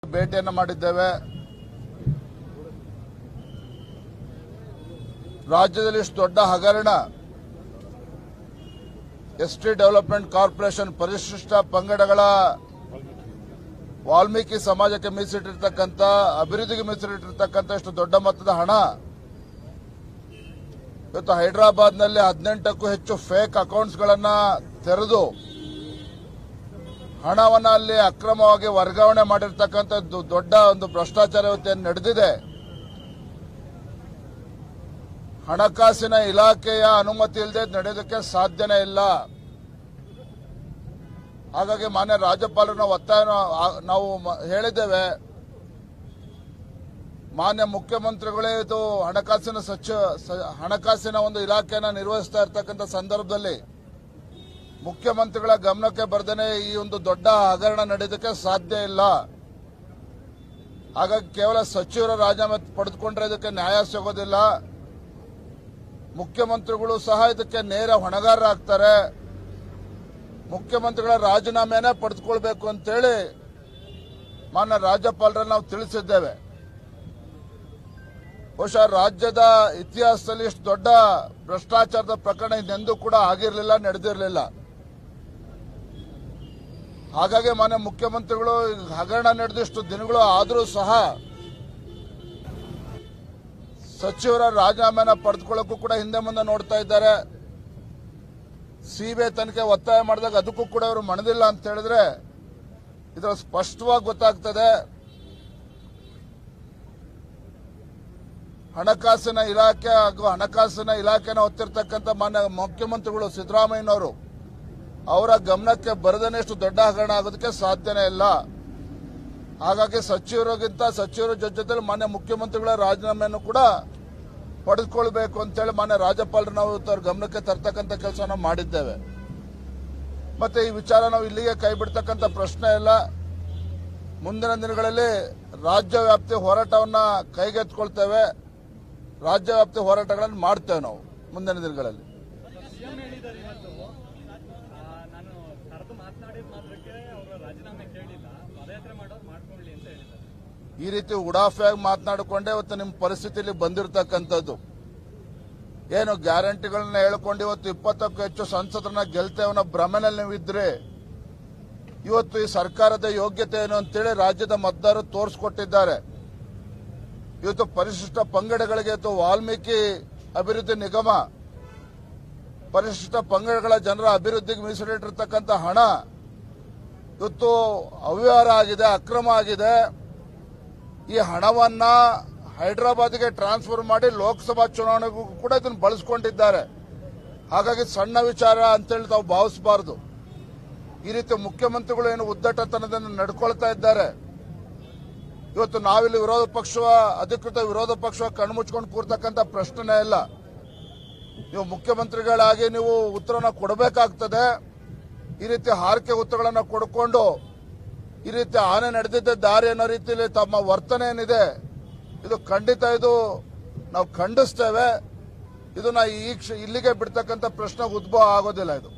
ಭೇಟಿಯನ್ನು ಮಾಡಿದ್ದೇವೆ. ರಾಜ್ಯದಲ್ಲಿ ಇಷ್ಟು ದೊಡ್ಡ ಹಗರಣ ಎಸ್ಟಿ ಡೆವಲಪ್ಮೆಂಟ್ ಕಾರ್ಪೊರೇಷನ್ ಪರಿಶಿಷ್ಟ ಪಂಗಡಗಳ ವಾಲ್ಮೀಕಿ ಸಮಾಜಕ್ಕೆ ಮೀಸಲಿಟ್ಟಿರ್ತಕ್ಕಂಥ ಅಭಿವೃದ್ಧಿಗೆ ಮೀಸಲಿಟ್ಟಿರ್ತಕ್ಕಂಥ ಇಷ್ಟು ದೊಡ್ಡ ಮೊತ್ತದ ಹಣ ಇವತ್ತು ಹೈದರಾಬಾದ್ನಲ್ಲಿ 18ಕ್ಕೂ ಹೆಚ್ಚು ಫೇಕ್ ಅಕೌಂಟ್ಸ್ಗಳನ್ನು ತೆರೆದು ಹಣವನ್ನು ಅಲ್ಲಿ ಅಕ್ರಮವಾಗಿ ವರ್ಗಾವಣೆ ಮಾಡಿರ್ತಕ್ಕಂಥದ್ದು ದೊಡ್ಡ ಒಂದು ಭ್ರಷ್ಟಾಚಾರ ಇವತ್ತೇನು ನಡೆದಿದೆ. ಹಣಕಾಸಿನ ಇಲಾಖೆಯ ಅನುಮತಿ ಇಲ್ಲದೆ ನಡೆಯೋದಕ್ಕೆ ಸಾಧ್ಯನೇ ಇಲ್ಲ. ಹಾಗಾಗಿ ಮಾನ್ಯ ರಾಜ್ಯಪಾಲರನ್ನ ಒತ್ತಾಯ ನಾವು ಹೇಳಿದ್ದೇವೆ. ಮಾನ್ಯ ಮುಖ್ಯಮಂತ್ರಿಗಳೇ ಇದು ಹಣಕಾಸಿನ ಒಂದು ಇಲಾಖೆಯನ್ನು ನಿರ್ವಹಿಸ್ತಾ ಇರ್ತಕ್ಕಂಥ ಸಂದರ್ಭದಲ್ಲಿ ಮುಖ್ಯಮಂತ್ರಿಗಳ ಗಮನಕ್ಕೆ ಬರ್ದೇನೆ ಈ ಒಂದು ದೊಡ್ಡ ಹಗರಣ ನಡೆಯೋದಕ್ಕೆ ಸಾಧ್ಯ ಇಲ್ಲ. ಹಾಗಾಗಿ ಕೇವಲ ಸಚಿವರ ರಾಜೀನಾಮೆ ಪಡೆದುಕೊಂಡ್ರೆ ಇದಕ್ಕೆ ನ್ಯಾಯ ಸಿಗೋದಿಲ್ಲ. ಮುಖ್ಯಮಂತ್ರಿಗಳು ಸಹ ಇದಕ್ಕೆ ನೇರ ಹೊಣೆಗಾರರಾಗ್ತಾರೆ. ಮುಖ್ಯಮಂತ್ರಿಗಳ ರಾಜೀನಾಮೆನೇ ಪಡೆದುಕೊಳ್ಬೇಕು ಅಂತೇಳಿ ಮಾನ್ಯ ರಾಜ್ಯಪಾಲರನ್ನು ನಾವು ತಿಳಿಸಿದ್ದೇವೆ. ಬಹುಶಃ ರಾಜ್ಯದ ಇತಿಹಾಸದಲ್ಲಿ ಇಷ್ಟು ದೊಡ್ಡ ಭ್ರಷ್ಟಾಚಾರದ ಪ್ರಕರಣ ಇದೆಂದೂ ಕೂಡ ಆಗಿರಲಿಲ್ಲ, ನಡೆದಿರಲಿಲ್ಲ. ಹಾಗಾಗಿ ಮಾನ್ಯ ಮುಖ್ಯಮಂತ್ರಿಗಳು ಹಗರಣ ನಡೆದಿಷ್ಟು ದಿನಗಳು ಆದರೂ ಸಹ ಸಚಿವರ ರಾಜೀನಾಮೆನ ಪಡೆದುಕೊಳ್ಳಕ್ಕೂ ಕೂಡ ಹಿಂದೆ ಮುಂದೆ ನೋಡ್ತಾ ಇದ್ದಾರೆ. ಸಿಬಿಐ ತನಿಖೆ ಒತ್ತಾಯ ಮಾಡಿದಾಗ ಅದಕ್ಕೂ ಕೂಡ ಅವರು ಮಣದಿಲ್ಲ ಅಂತ ಹೇಳಿದ್ರೆ ಇದರ ಸ್ಪಷ್ಟವಾಗಿ ಗೊತ್ತಾಗ್ತದೆ. ಹಣಕಾಸಿನ ಇಲಾಖೆ ಹಾಗೂ ಹಣಕಾಸಿನ ಇಲಾಖೆನ ಹೊತ್ತಿರ್ತಕ್ಕಂಥ ಮಾನ್ಯ ಮುಖ್ಯಮಂತ್ರಿಗಳು ಸಿದ್ದರಾಮಯ್ಯನವರು ಅವರ ಗಮನಕ್ಕೆ ಬರದೇನೆಷ್ಟು ದೊಡ್ಡ ಹಗರಣ ಆಗೋದಕ್ಕೆ ಸಾಧ್ಯನೇ ಇಲ್ಲ. ಹಾಗಾಗಿ ಸಚಿವರ ಜೊತೆಲಿ ಮಾನ್ಯ ಮುಖ್ಯಮಂತ್ರಿಗಳ ರಾಜೀನಾಮೆಯನ್ನು ಕೂಡ ಪಡೆದುಕೊಳ್ಬೇಕು ಅಂತೇಳಿ ಮಾನ್ಯ ರಾಜ್ಯಪಾಲರು ನಾವು ಅವ್ರ ಗಮನಕ್ಕೆ ತರ್ತಕ್ಕಂಥ ಕೆಲಸ ಮಾಡಿದ್ದೇವೆ. ಮತ್ತೆ ಈ ವಿಚಾರ ನಾವು ಇಲ್ಲಿಗೆ ಕೈ ಬಿಡ್ತಕ್ಕಂಥ ಪ್ರಶ್ನೆ ಇಲ್ಲ. ಮುಂದಿನ ದಿನಗಳಲ್ಲಿ ರಾಜ್ಯ ವ್ಯಾಪ್ತಿ ಹೋರಾಟವನ್ನ ಕೈಗೆತ್ತಿಕೊಳ್ತೇವೆ. ರಾಜ್ಯ ವ್ಯಾಪ್ತಿ ಹೋರಾಟಗಳನ್ನು ಮಾಡ್ತೇವೆ ನಾವು ಮುಂದಿನ ದಿನಗಳಲ್ಲಿ. ಈ ರೀತಿ ಉಡಾಫೆಯಾಗಿ ಮಾತನಾಡಿಕೊಂಡೇ ಇವತ್ತು ನಿಮ್ಮ ಪರಿಸ್ಥಿತಿಯಲ್ಲಿ ಬಂದಿರತಕ್ಕಂಥದ್ದು. ಏನು ಗ್ಯಾರಂಟಿಗಳನ್ನ ಹೇಳ್ಕೊಂಡು ಇವತ್ತು 20ಕ್ಕೂ ಹೆಚ್ಚು ಸಂಸದರನ್ನ ಗೆಲ್ತೇವನ್ನ ಭ್ರಮೆನಲ್ಲಿ ನೀವಿದ್ರೆ ಇವತ್ತು ಈ ಸರ್ಕಾರದ ಯೋಗ್ಯತೆ ಏನು ಅಂತೇಳಿ ರಾಜ್ಯದ ಮತದಾರರು ತೋರಿಸ್ಕೊಟ್ಟಿದ್ದಾರೆ. ಇವತ್ತು ಪರಿಶಿಷ್ಟ ಪಂಗಡಗಳಿಗೆ ಇವತ್ತು ವಾಲ್ಮೀಕಿ ಅಭಿವೃದ್ಧಿ ನಿಗಮ ಪರಿಶಿಷ್ಟ ಪಂಗಡಗಳ ಜನರ ಅಭಿವೃದ್ಧಿಗೆ ಮೀಸಲಿಟ್ಟಿರ್ತಕ್ಕಂಥ ಹಣ ಇವತ್ತು ಅವ್ಯವಹಾರ ಆಗಿದೆ, ಅಕ್ರಮ ಆಗಿದೆ. ಈ ಹಣವನ್ನ ಹೈದರಾಬಾದ್ಗೆ ಟ್ರಾನ್ಸ್ಫರ್ ಮಾಡಿ ಲೋಕಸಭಾ ಚುನಾವಣೆಗೂ ಕೂಡ ಇದನ್ನು ಬಳಸಿಕೊಂಡಿದ್ದಾರೆ. ಹಾಗಾಗಿ ಸಣ್ಣ ವಿಚಾರ ಅಂತೇಳಿ ತಾವು ಭಾವಿಸಬಾರದು. ಈ ರೀತಿ ಮುಖ್ಯಮಂತ್ರಿಗಳು ಏನು ಉದ್ದಟತನದಿಂದ ನಡ್ಕೊಳ್ತಾ ಇದ್ದಾರೆ. ಇವತ್ತು ನಾವಿಲ್ಲಿ ಅಧಿಕೃತ ವಿರೋಧ ಪಕ್ಷ ಕಣ್ಮುಚ್ಕೊಂಡು ಕೂರ್ತಕ್ಕಂಥ ಪ್ರಶ್ನೆನೇ ಇಲ್ಲ. ನೀವು ಮುಖ್ಯಮಂತ್ರಿಗಳಾಗಿ ನೀವು ಉತ್ತರನ ಕೊಡಬೇಕಾಗ್ತದೆ. ಈ ರೀತಿ ಹಾರಿಕೆ ಉತ್ತರಗಳನ್ನು ಕೊಡ್ಕೊಂಡು ಈ ರೀತಿ ಆನೆ ನಡೆದಿದ್ದ ದಾರಿ ಅನ್ನೋ ರೀತಿಯಲ್ಲಿ ತಮ್ಮ ವರ್ತನೆ ಏನಿದೆ ಇದು ಖಂಡಿತ ನಾವು ಖಂಡಿಸ್ತೇವೆ. ಇದನ್ನ ಇಲ್ಲಿಗೆ ಬಿಡ್ತಕ್ಕಂಥ ಪ್ರಶ್ನೆ ಉದ್ಭವ ಆಗೋದಿಲ್ಲ ಇದು.